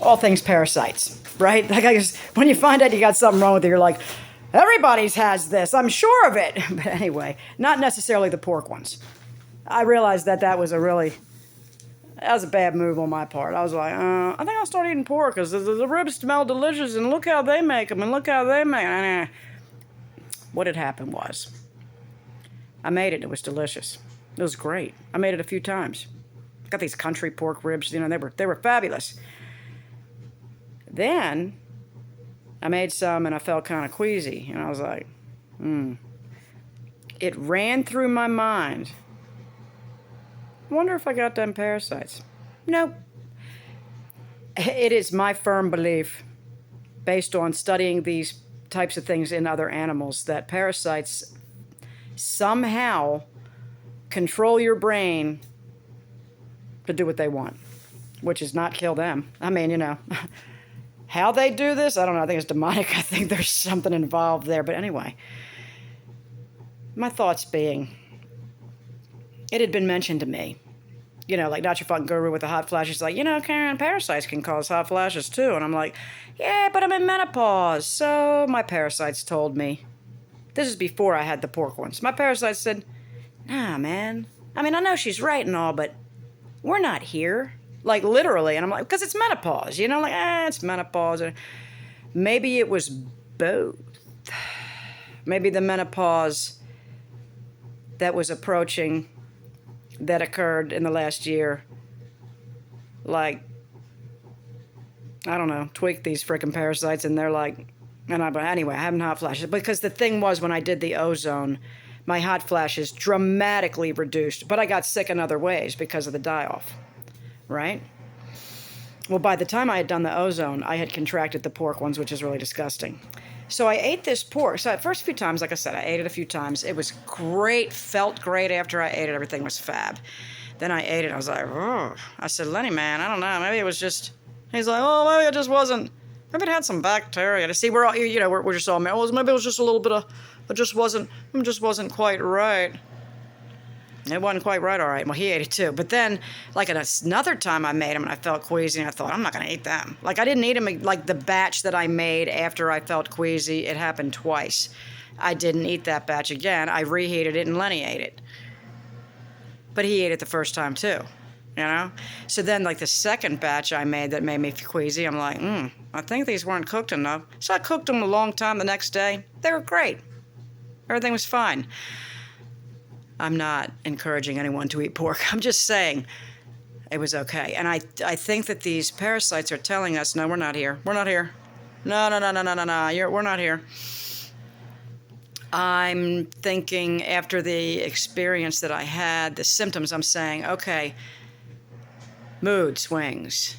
all things parasites, right? Like when you find out you got something wrong with it, you're like, everybody's has this. I'm sure of it. But anyway, not necessarily the pork ones. I realized that was a bad move on my part. I was like, I think I'll start eating pork because the ribs smell delicious and look how they make them and look how they make them. What had happened was I made it. It was delicious. It was great. I made it a few times. Got these country pork ribs, they were fabulous. Then I made some and I felt kind of queasy. And I was like, It ran through my mind. I wonder if I got them parasites. Nope. It is my firm belief, based on studying these types of things in other animals, that parasites somehow control your brain to do what they want, which is not kill them. I mean, how they do this, I don't know. I think it's demonic. I think there's something involved there. But anyway, my thoughts being, it had been mentioned to me, like not your fucking guru with the hot flashes, like, Karen, parasites can cause hot flashes too. And I'm like, yeah, but I'm in menopause. So my parasites told me, this is before I had the pork ones. My parasites said, nah, man. I mean, I know she's right and all, but we're not here. Like, literally. And I'm like, because it's menopause, it's menopause. Maybe it was both. Maybe the menopause that was approaching, that occurred in the last year, like, I don't know, tweaked these freaking parasites, and they're like, but anyway, I having hot flashes. Because the thing was, when I did the ozone, my hot flashes dramatically reduced, but I got sick in other ways because of the die-off, right? Well, by the time I had done the ozone, I had contracted the pork ones, which is really disgusting. So I ate this pork. So the first few times, like I said, I ate it a few times. It was great, felt great after I ate it. Everything was fab. Then I ate it. I was like, oh. I said, Lenny, man, I don't know. Maybe it was just, he's like, oh, maybe it just wasn't, maybe it had some bacteria. To see, we're all, we're just all, maybe it was just a little bit of, it just wasn't quite right. It wasn't quite right, all right. Well, he ate it too. But then, like another time I made them and I felt queasy, and I thought, I'm not going to eat them. Like, I didn't eat them like the batch that I made after I felt queasy. It happened twice. I didn't eat that batch again. I reheated it and Lenny ate it. But he ate it the first time too, So then, like, the second batch I made that made me queasy, I'm like, I think these weren't cooked enough. So I cooked them a long time the next day. They were great. Everything was fine. I'm not encouraging anyone to eat pork. I'm just saying it was okay. And I think that these parasites are telling us, no, we're not here. We're not here. No. We're not here. I'm thinking after the experience that I had, the symptoms, I'm saying, okay, mood swings,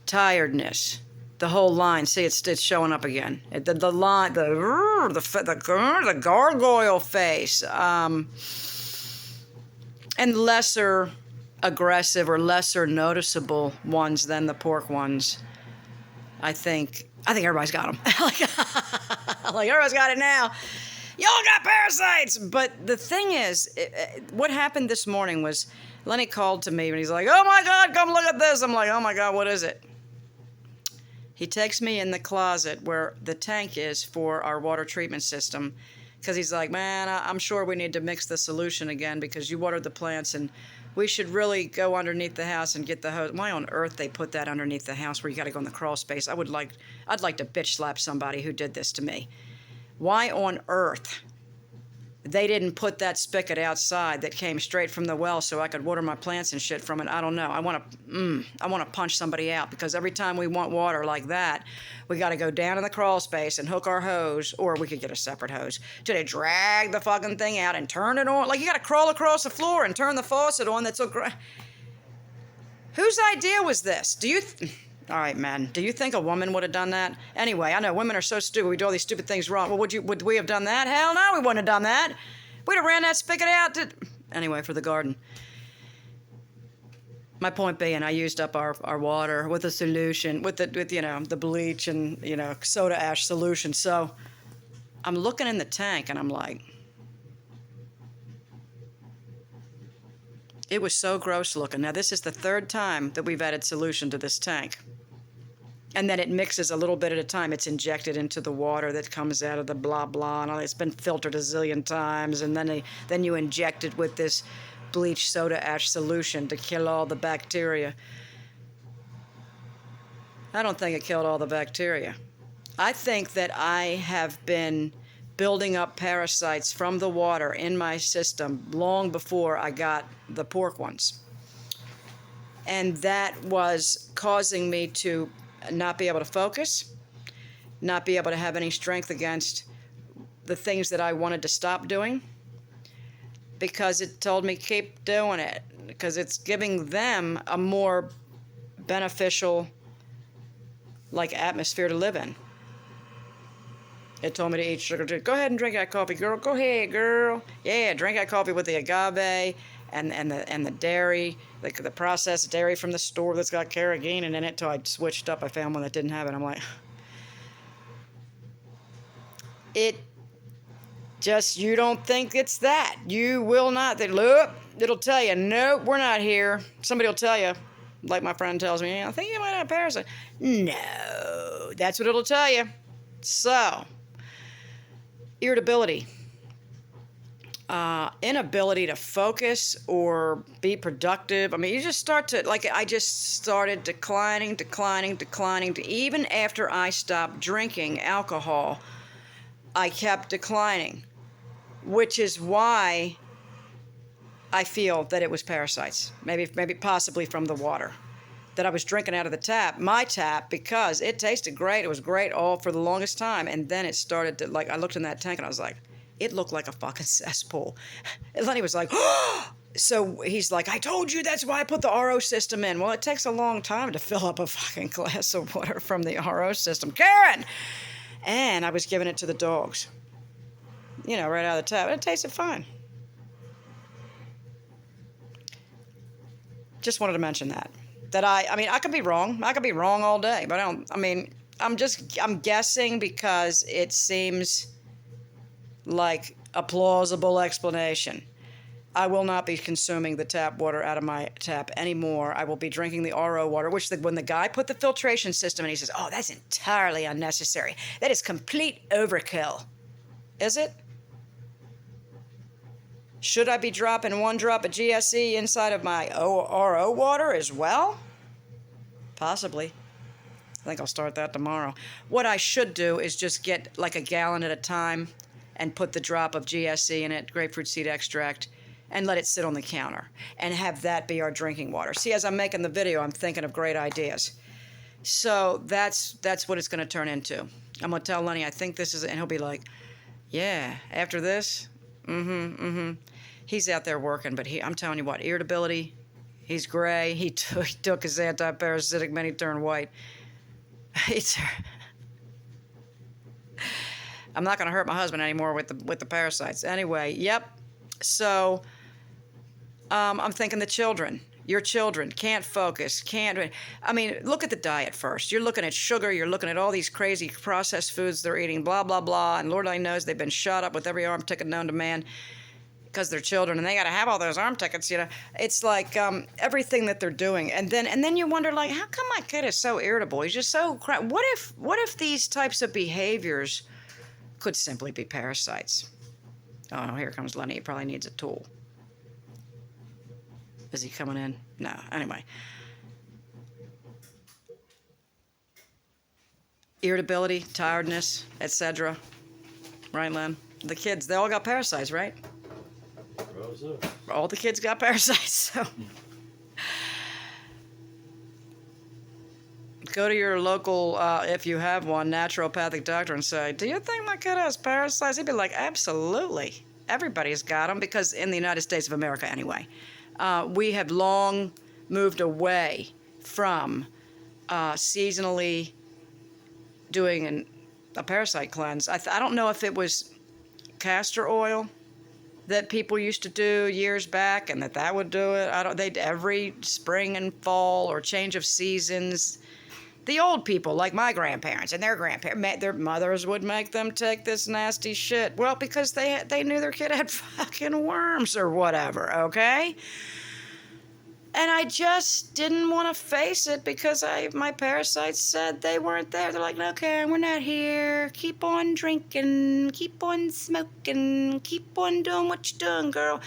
tiredness, the whole line. See, it's showing up again. The line, the gargoyle face, and lesser aggressive or lesser noticeable ones than the pork ones. I think everybody's got them. like everybody's got it now. Y'all got parasites. But the thing is, what happened this morning was Lenny called to me and he's like, oh my God, come look at this. I'm like, oh my God, what is it? He takes me in the closet where the tank is for our water treatment system, because he's like, man, I'm sure we need to mix the solution again because you watered the plants and we should really go underneath the house and get the hose. Why on earth they put that underneath the house where you got to go in the crawl space? I'd like to bitch slap somebody who did this to me. Why on earth they didn't put that spigot outside that came straight from the well so I could water my plants and shit from it? I don't know. I want to punch somebody out, because every time we want water like that, we got to go down in the crawl space and hook our hose, or we could get a separate hose, till they drag the fucking thing out and turn it on. Like, you got to crawl across the floor and turn the faucet on. That's so whose idea was this? All right, man. Do you think a woman would have done that? Anyway, I know women are so stupid. We do all these stupid things wrong. Well, would we have done that? Hell no, we wouldn't have done that. We'd have ran that spigot out. Anyway, for the garden. My point being, I used up our water with a solution, with the bleach and, soda ash solution. So I'm looking in the tank and I'm like, it was so gross looking. Now, this is the third time that we've added solution to this tank. And then it mixes a little bit at a time. It's injected into the water that comes out of the blah blah, and it's been filtered a zillion times. And then you inject it with this bleach soda ash solution to kill all the bacteria. I don't think it killed all the bacteria. I think that I have been building up parasites from the water in my system long before I got the pork ones. And that was causing me to not be able to focus, not be able to have any strength against the things that I wanted to stop doing, because it told me keep doing it, because it's giving them a more beneficial atmosphere to live in. It told me to eat sugar too. Go ahead and drink that coffee, girl. Go ahead, girl. Yeah, drink that coffee with the agave and the dairy, the processed dairy from the store that's got carrageenan in it. Till I switched up, I found one that didn't have it. I'm like, it just, you don't think it's that. You will not. Look, it'll tell you, nope, we're not here. Somebody will tell you, like my friend tells me, I think you might have a parasite. No, that's what it'll tell you. So, irritability. Inability to focus or be productive. I mean, you just start to, I just started declining, to even after I stopped drinking alcohol, I kept declining, which is why I feel that it was parasites, maybe possibly from the water that I was drinking out of the tap, my tap, because it tasted great. It was great all for the longest time. And then it started to, I looked in that tank and I was like, it looked like a fucking cesspool. And Lenny was like, oh! So he's like, I told you that's why I put the RO system in. Well, it takes a long time to fill up a fucking glass of water from the RO system. Karen! And I was giving it to the dogs, right out of the tap. It tasted fine. Just wanted to mention that. I could be wrong. I could be wrong all day, but I'm guessing because it seems like a plausible explanation. I will not be consuming the tap water out of my tap anymore. I will be drinking the RO water, which when the guy put the filtration system in, he says, oh, that's entirely unnecessary. That is complete overkill. Is it? Should I be dropping 1 drop of GSE inside of my RO water as well? Possibly. I think I'll start that tomorrow. What I should do is just get a gallon at a time and put the drop of GSE in it, grapefruit seed extract, and let it sit on the counter and have that be our drinking water. See, as I'm making the video, I'm thinking of great ideas. So that's what it's going to turn into. I'm going to tell Lenny, I think this is it, and he'll be like, yeah, after this, He's out there working, but I'm telling you what, irritability, he's gray. He took his anti-parasitic, then he turned white. I'm not going to hurt my husband anymore with the parasites. Anyway, yep. So I'm thinking the children. Your children can't focus, look at the diet first. You're looking at sugar, you're looking at all these crazy processed foods they're eating, blah, blah, blah, and Lord only knows they've been shot up with every arm ticket known to man because they're children, and they got to have all those arm tickets, It's like everything that they're doing. And then you wonder, how come my kid is so irritable? He's just so What if these types of behaviors could simply be parasites? Oh, no, here comes Lenny. He probably needs a tool. Is he coming in? No. Anyway. Irritability, tiredness, etc. Right, Len? The kids, they all got parasites, right? All the kids got parasites, so. Go to your local, if you have one, naturopathic doctor and say, do you think my kid has parasites? He'd be like, absolutely. Everybody's got them, because in the United States of America anyway. We have long moved away from seasonally doing a parasite cleanse. I don't know if it was castor oil that people used to do years back, and that would do it. They'd every spring and fall or change of seasons. The old people, like my grandparents and their grandparents, their mothers would make them take this nasty shit. Well, because they knew their kid had fucking worms or whatever, okay? And I just didn't want to face it because my parasites said they weren't there. They're like, no, Karen, we're not here. Keep on drinking, keep on smoking, keep on doing what you're doing, girl.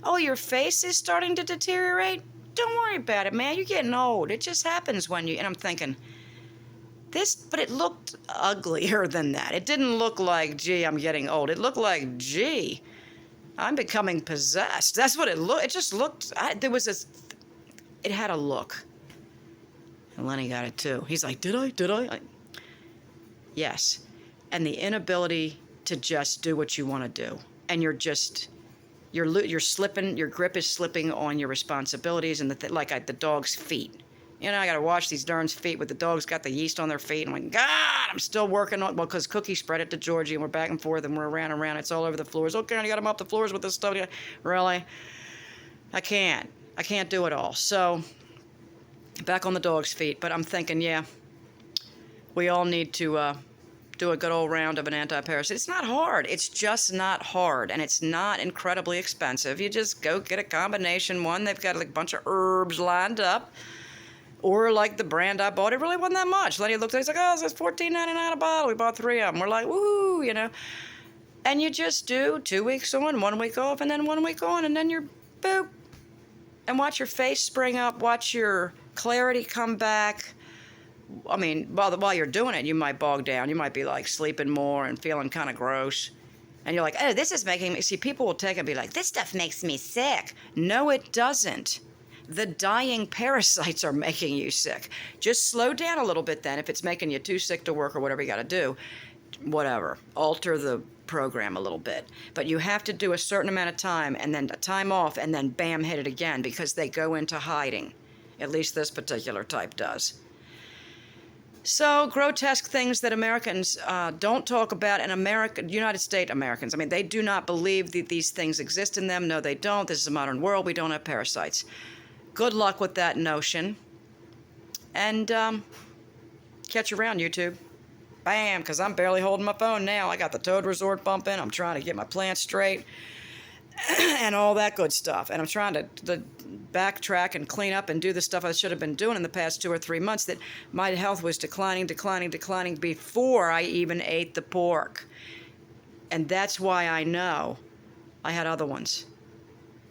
Oh, your face is starting to deteriorate? Don't worry about it, man. You're getting old. It just happens when you... And I'm thinking, but it looked uglier than that. It didn't look like, gee, I'm getting old. It looked like, gee, I'm becoming possessed. That's what it looked. It just looked... It had a look. And Lenny got it too. He's like, did I? Yes. And the inability to just do what you want to do. And you're slipping, your grip is slipping on your responsibilities and the dog's feet. You know, I got to wash these darn feet with the dogs got the yeast on their feet. I'm like, God, I'm still working on, because Cookie spread it to Georgie and we're back and forth and we're around and around. It's all over the floors. Okay, you got to mop the floors with this stuff. Really? I can't do it all. So, back on the dog's feet. But I'm thinking, yeah, we all need to do a good old round of an anti-parasite. It's not hard. It's just not hard. And it's not incredibly expensive. You just go get a combination one. They've got like a bunch of herbs lined up. Or like the brand I bought, it really wasn't that much. Lenny looked at it, he's like, oh, it's $14.99 a bottle. We bought 3 of them. We're like, woohoo, you know. And you just do 2 weeks on, 1 week off, and then 1 week on, and then you're boop. And watch your face spring up, watch your clarity come back. I mean, while you're doing it, you might bog down. You might be like sleeping more and feeling kind of gross. And you're like, oh, this is making me... See, people will take it and be like, this stuff makes me sick. No, it doesn't. The dying parasites are making you sick. Just slow down a little bit then. If it's making you too sick to work or whatever you got to do, whatever. Alter the program a little bit. But you have to do a certain amount of time and then a time off and then bam, hit it again because they go into hiding. At least this particular type does. So grotesque things that Americans don't talk about, and United States Americans, I mean, they do not believe that these things exist in them. No, they don't. This is a modern world. We don't have parasites. Good luck with that notion. And catch you around, YouTube. Bam, because I'm barely holding my phone now. I got the Toad Resort bumping. I'm trying to get my plants straight and all that good stuff. And I'm trying to backtrack and clean up and do the stuff I should have been doing in the past 2 or 3 months that my health was declining before I even ate the pork. And that's why I know I had other ones.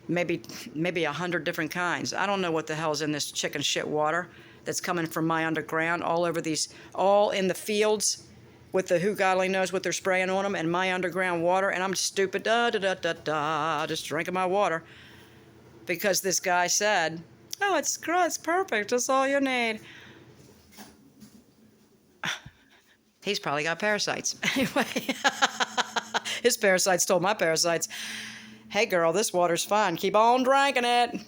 Maybe 100 different kinds. I don't know what the hell's in this chicken shit water that's coming from my underground all in the fields with the who God only knows what they're spraying on them and my underground water. And I'm stupid, just drinking my water because this guy said, oh, it's perfect. That's all you need. He's probably got parasites. Anyway, his parasites told my parasites, hey, girl, this water's fine. Keep on drinking it.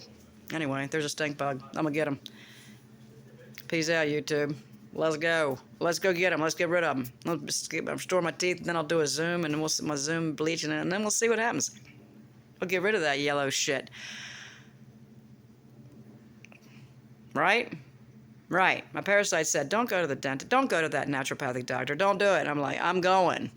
Anyway, there's a stink bug. I'm going to get him. Peace out, YouTube. Let's go. Let's go get him. Let's get rid of him. I'll restore my teeth, then I'll do a Zoom, and we'll my Zoom bleaching it, and then we'll see what happens. We'll get rid of that yellow shit. Right? Right. My parasite said, don't go to the dentist. Don't go to that naturopathic doctor. Don't do it. And I'm like, I'm going.